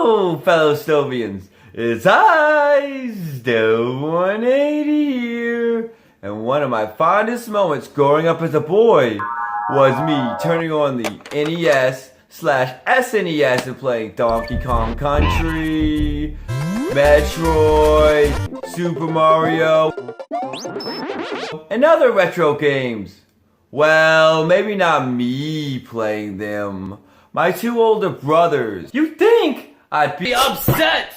Hello, fellow Stovians. It's I, Stove180 here. And one of my fondest moments growing up as a boy was me turning on the NES/SNES and playing Donkey Kong Country, Metroid, Super Mario, and other retro games. Well, maybe not me playing them. My two older brothers. You'd think I'd be upset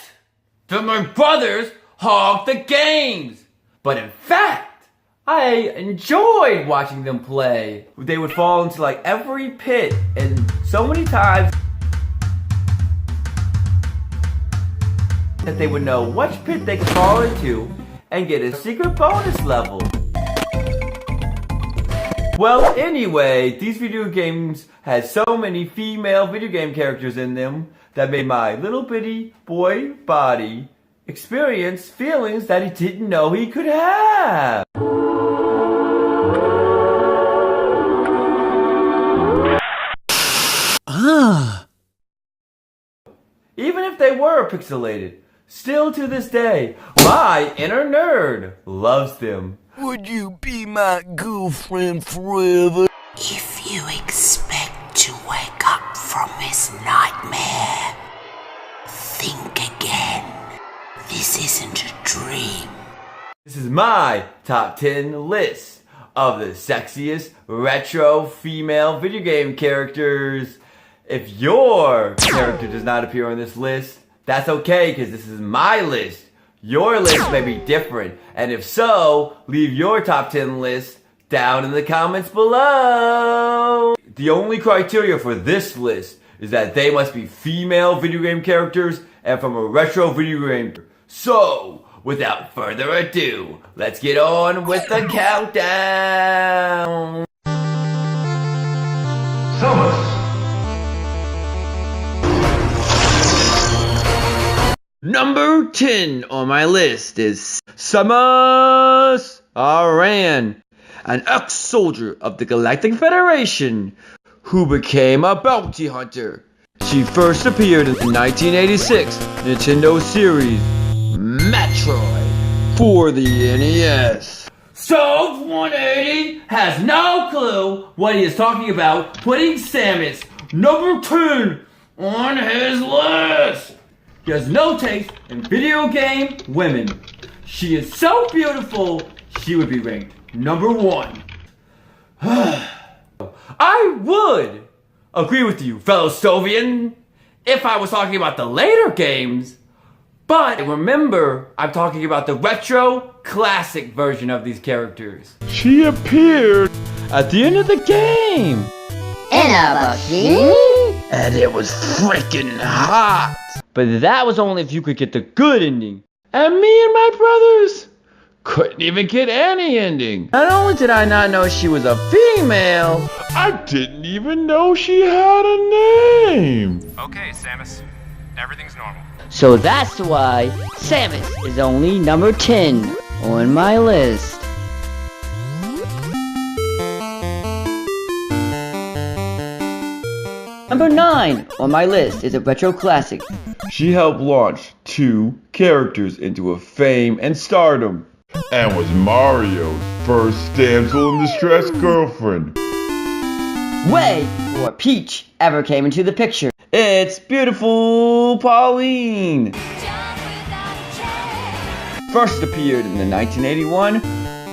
that my brothers hogged the games. But in fact, I enjoyed watching them play. They would fall into like every pit, and so many times that they would know which pit they could fall into and get a secret bonus level. Well, anyway, these video games had so many female video game characters in them that made my little bitty boy body experience feelings that he didn't know he could have. Even if they were pixelated, still to this day, my inner nerd loves them. Would you be my girlfriend forever? If you expect to wake up from this nightmare, think again. This isn't a dream. This is my top 10 list of the sexiest retro female video game characters. If your character does not appear on this list, that's okay, because this is my list. Your list may be different, and if so, leave your top 10 list down in the comments below. The only criteria for this list is that they must be female video game characters and from a retro video game. So, without further ado, let's get on with the countdown. Samus. Number 10 on my list is Samus Aran, an ex-soldier of the Galactic Federation who became a bounty hunter. She first appeared in the 1986 Nintendo series Metroid for the NES. Stove180 has no clue what he is talking about putting Samus number 10 on his list. He has no taste in video game women. She is so beautiful, she would be ranked number 1. I would agree with you, fellow Stovian, if I was talking about the later games. But remember, I'm talking about the retro classic version of these characters. She appeared at the end of the game. In a bikini? And it was freaking hot. But that was only if you could get the good ending. And me and my brothers couldn't even get any ending. Not only did I not know she was a female, I didn't even know she had a name. Okay, Samus. Everything's normal. So that's why Samus is only number 10 on my list. Number 9 on my list is a retro classic. She helped launch 2 characters into a fame and stardom, and was Mario's first damsel in distress girlfriend. Way before Peach ever came into the picture. It's beautiful Pauline. First appeared in the 1981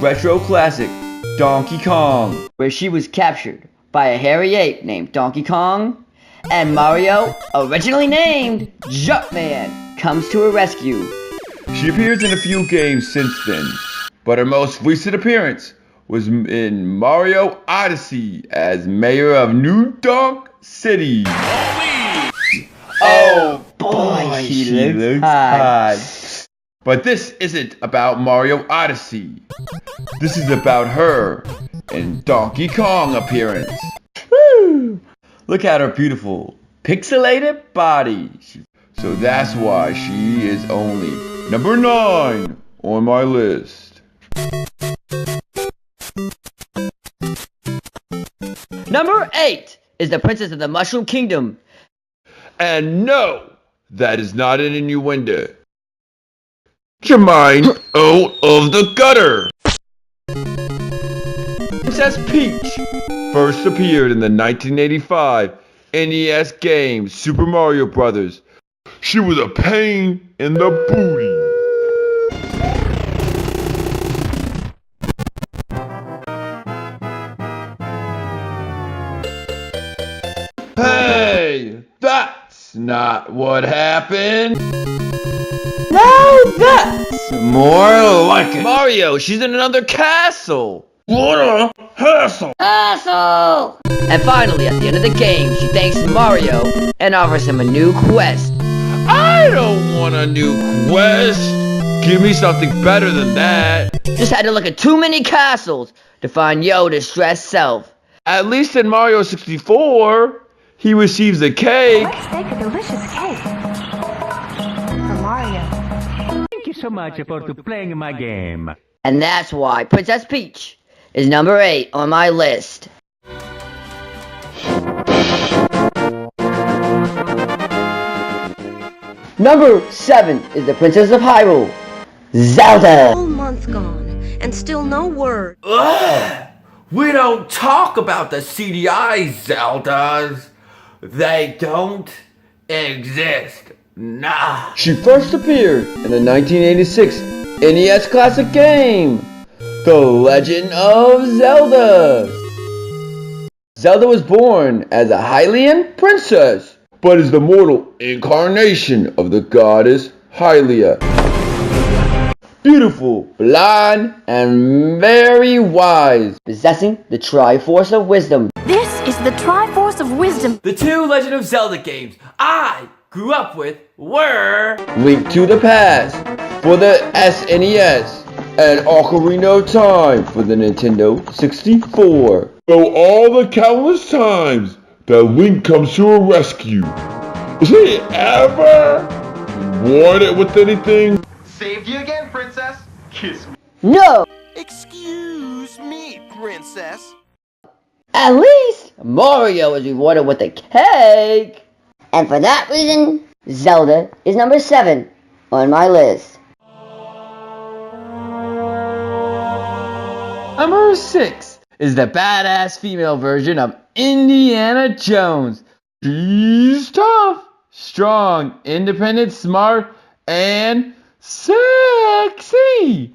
retro classic Donkey Kong, where she was captured by a hairy ape named Donkey Kong, and Mario, originally named Jumpman, comes to her rescue. She appears in a few games since then, but her most recent appearance was in Mario Odyssey as mayor of New Donk City. Oh boy, she looks hot. But this isn't about Mario Odyssey. This is about her and Donkey Kong appearance. Woo! Look at her beautiful, pixelated body. So that's why she is only number 9 on my list. Number 8 is the Princess of the Mushroom Kingdom. And no, That is not an innuendo. Get your mind out of the gutter! Princess Peach first appeared in the 1985 NES game Super Mario Bros. She was a pain in the booty. Hey, that's not what happened. Now that's More like it. Mario, she's in another castle. What a hassle. asshole! And finally, at the end of the game, she thanks Mario and offers him a new quest. I don't want a new quest. Give me something better than that. Just had to look at too many castles to find Yoda's stressed self. At least in Mario 64, he receives a cake. Let's bake a delicious cake for Mario. Thank you so much for playing my game. And that's why Princess Peach is number 8 on my list. Number 7 is the Princess of Hyrule, Zelda. Whole month gone, and still no word. Ugh! We don't talk about the CDI Zeldas. They don't exist. Nah. She first appeared in the 1986 NES classic game, The Legend of Zelda. Zelda was born as a Hylian princess, but is the mortal incarnation of the goddess Hylia. Beautiful, blind, and very wise, possessing the Triforce of Wisdom. This is the Triforce of Wisdom. The two Legend of Zelda games I grew up with were Link to the Past for the SNES, and Ocarina of Time for the Nintendo 64. So all the countless times that Link comes to a rescue, has he ever wanted with anything? Saved you again, princess. Kiss me. No! Excuse me, princess. At least Mario is rewarded with a cake. And for that reason, Zelda is number 7 on my list. Number 6 is the badass female version of Indiana Jones. She's tough, strong, independent, smart, and sexy.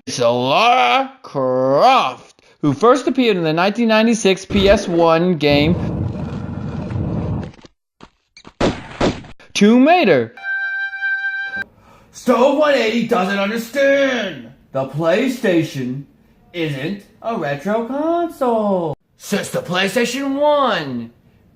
It's Lara Croft, who first appeared in the 1996 PS1 game Tomb Raider. Stove180 doesn't understand. The PlayStation isn't a retro console. Since the PlayStation 1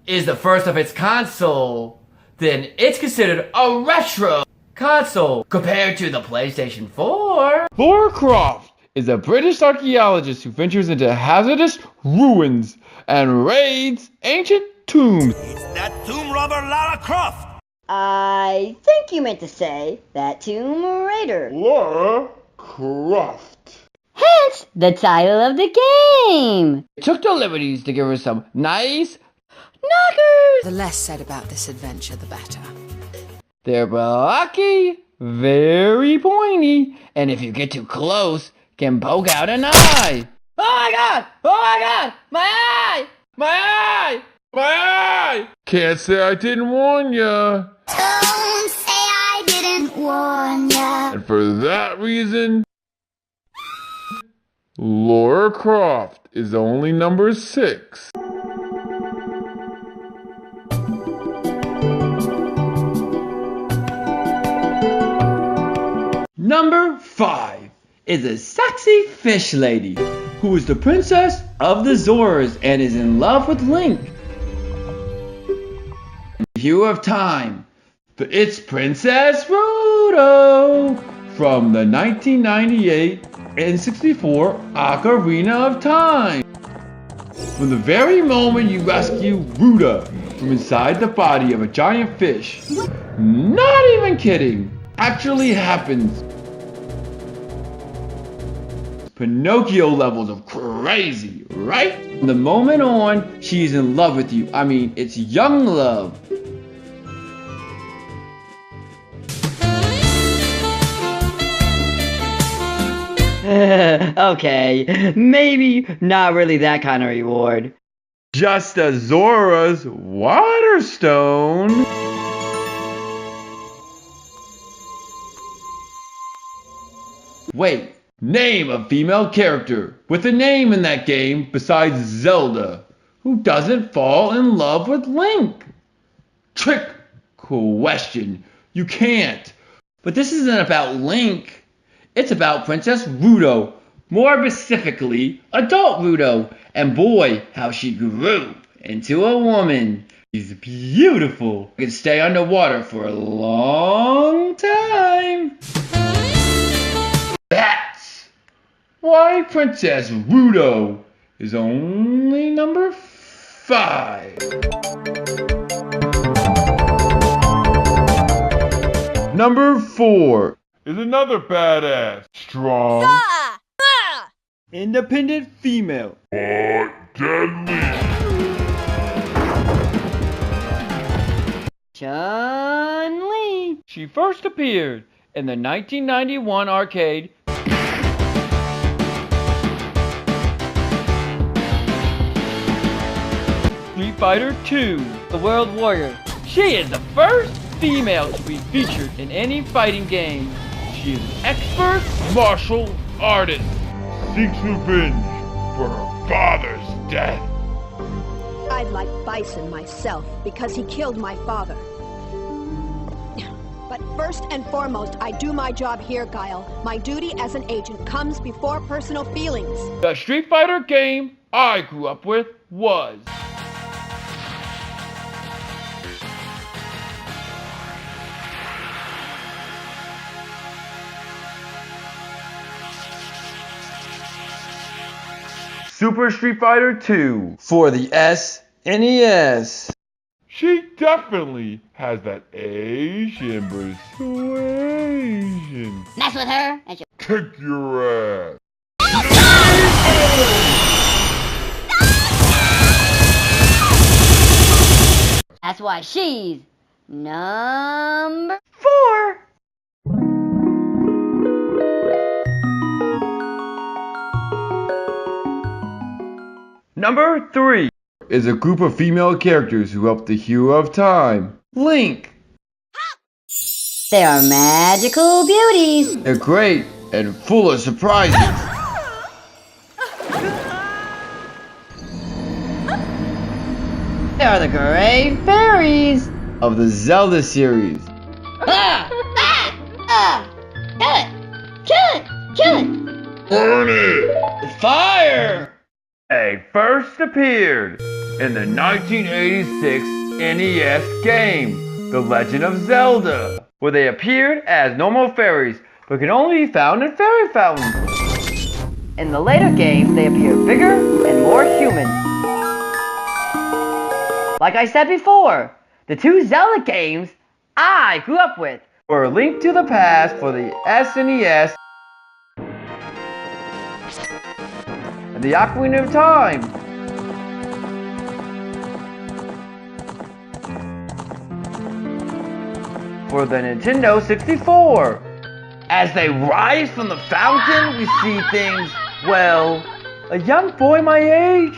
is the first of its console, then it's considered a retro console compared to the PlayStation 4. Lara Croft is a British archaeologist who ventures into hazardous ruins and raids ancient tombs. It's that tomb robber Lara Croft. I think you meant to say that Tomb Raider. Lara Croft. Hence the title of the game. Took the liberties to give her some nice knockers. The less said about this adventure, the better. They're blocky, very pointy, and if you get too close, can poke out an eye. Oh my god! Oh my god! My eye! My eye! My eye! Can't say I didn't warn ya. Don't say I didn't warn ya. And for that reason, Lara Croft is only number 6. Number 5 is a sexy fish lady who is the princess of the Zoras and is in love with Link. Hero of Time, but it's Princess Rudo from the 1998 N64 Ocarina of Time. From the very moment you rescue Rudo from inside the body of a giant fish, not even kidding, actually happens. Pinocchio levels of crazy, right? From the moment on, she's in love with you. I mean, it's young love. Okay, maybe not really that kind of reward. Just as Zora's Waterstone. Wait, name a female character with a name in that game besides Zelda who doesn't fall in love with Link. Trick question. You can't. But this isn't about Link. It's about Princess Rudo. More specifically, adult Rudo. And boy, how she grew into a woman. She's beautiful. Can stay underwater for a long time. That's why Princess Rudo is only number 5. Number 4 is another badass, strong, independent female, but deadly. Chun-Li. She first appeared in the 1991 arcade Street Fighter II, The World Warrior. She is the first female to be featured in any fighting game. She is an expert martial artist. Seeks revenge for her father's death. I'd like Bison myself because he killed my father. But first and foremost, I do my job here, Guile. My duty as an agent comes before personal feelings. The Street Fighter game I grew up with was Super Street Fighter 2 for the SNES. She definitely has that Asian persuasion. Mess with her and she'll Kick your ass. That's why she's number 4. Number 3 is a group of female characters who help the hero of time, Link. They are magical beauties. They're great and full of surprises. They are the great fairies Of the Zelda series. Kill it! Kill it! Kill it! Burn it! Fire! They first appeared in the 1986 NES game, The Legend of Zelda, where they appeared as normal fairies, but can only be found in fairy fountains. In the later games, they appear bigger and more human. Like I said before, the 2 Zelda games I grew up with were A Link to the Past for the SNES and the Ocarina of Time for the Nintendo 64. As they rise from the fountain, we see things, well, a young boy my age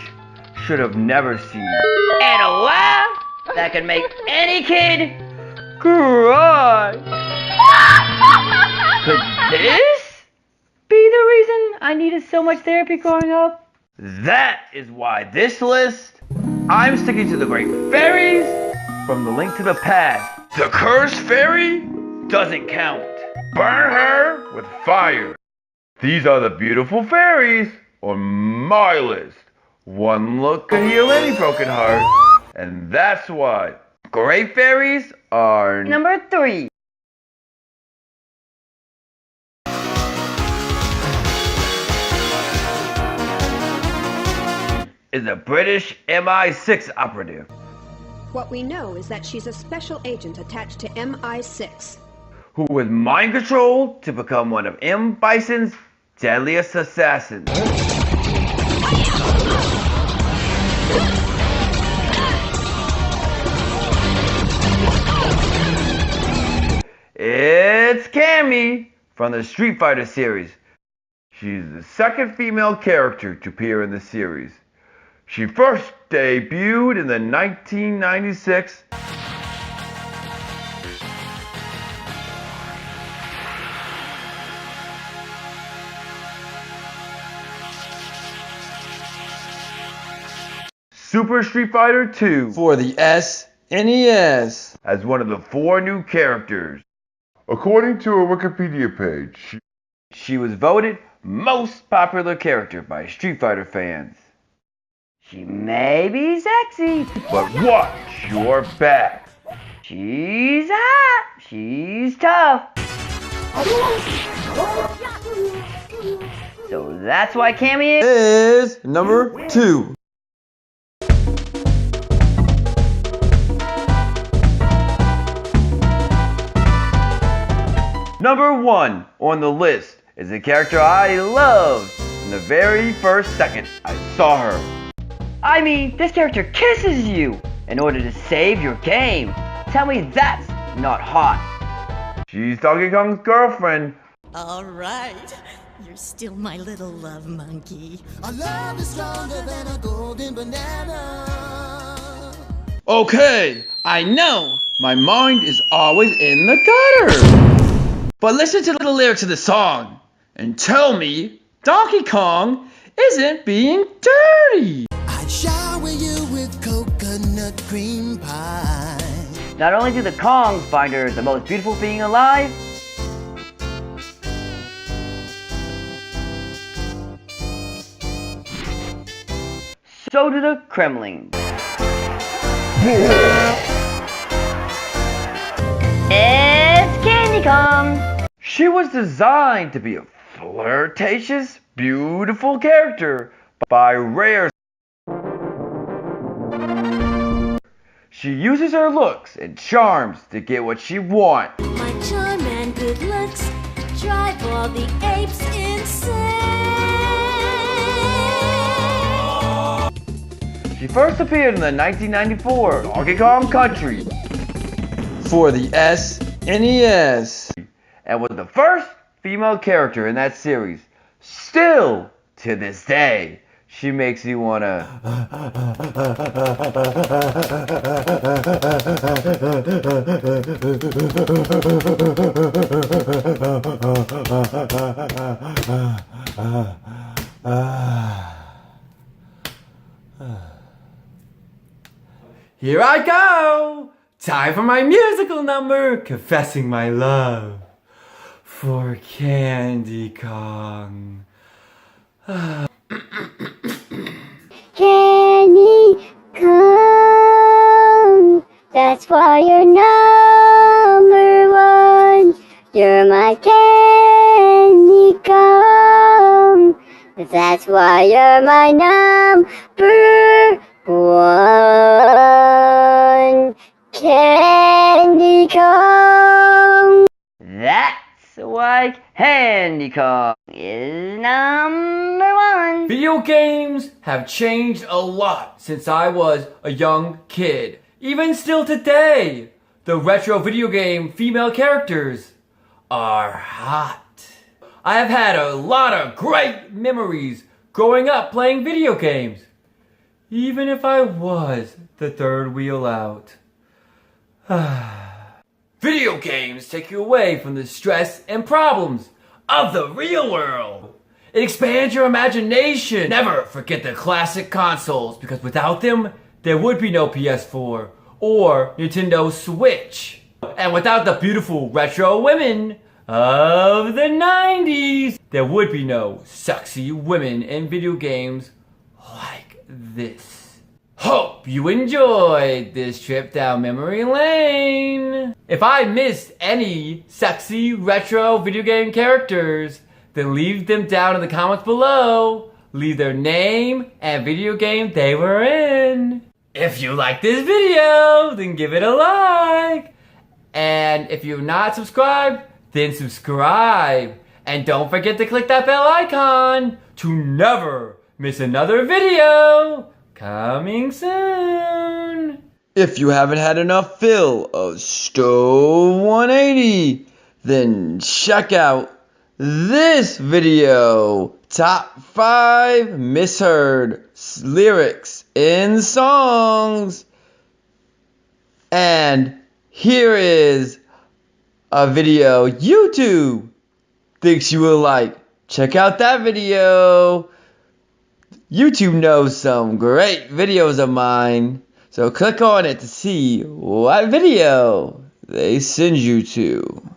should have never seen. and a laugh that could make any kid Cry. Could this be the reason I needed so much therapy growing up? That is why this list, I'm sticking to the Great Fairies from The Link to the Past. The Cursed Fairy doesn't count. Burn her with fire. These are the beautiful fairies on my list. One look can heal any broken heart, and that's why Great Fairies are Number 3. is a British MI6 operative What we know is that she's a special agent attached to MI6. who was mind controlled to become one of M. Bison's deadliest assassins. It's Cammy from the Street Fighter series. She's the second female character to appear in the series. She first debuted in the 1996 Super Street Fighter 2 for the SNES as one of the 4 new characters. According to a Wikipedia page, she was voted most popular character by Street Fighter fans. She may be sexy, but watch your back. She's hot. She's tough. So that's why Cammy is number 2. Number 1 on the list is a character I loved from the very first second I saw her. I mean, this character kisses you in order to save your game. Tell me that's not hot. She's Donkey Kong's girlfriend. All right, you're still my little love monkey. Our love is stronger than a golden banana. Okay, I know my mind is always in the gutter. But listen to the lyrics of the song and tell me Donkey Kong isn't being dirty. I'd shower you with coconut cream pie. Not only do the Kongs find her the most beautiful being alive, so do the Kremlings. It's Candy Kong! She was designed to be a flirtatious, beautiful character by Rare. She uses her looks and charms to get what she wants. My charm and good looks drive all the apes insane. She first appeared in the 1994 Donkey Kong Country for the SNES and was the first female character in that series. Still, to this day, she makes you wanna... Here I go! Time for my musical number, confessing my love for Candy Kong. Candy Kong, that's why you're number 1. You're my Candy Kong, that's why you're my number 1. Candy Kong. That's why Candy Kong is number 1. Video games have changed a lot since I was a young kid. Even still today, the retro video game female characters are hot. I have had a lot of great memories growing up playing video games, even if I was the third wheel out. Video games take you away from the stress and problems of the real world. It expands your imagination. Never forget the classic consoles, because without them, there would be no PS4 or Nintendo Switch. And without the beautiful retro women of the 90s, there would be no sexy women in video games like this. Hope you enjoyed this trip down memory lane. If I missed any sexy retro video game characters, then leave them down in the comments below. Leave their name and video game they were in. If you like this video, then give it a like. And if you're not subscribed, then subscribe. And don't forget to click that bell icon to never miss another video. Coming soon. If you haven't had enough fill of Stove180, then check out this video. Top 5 misheard lyrics in songs. And here is a video YouTube thinks you will like. Check out that video. YouTube knows some great videos of mine, so click on it to see what video they send you to.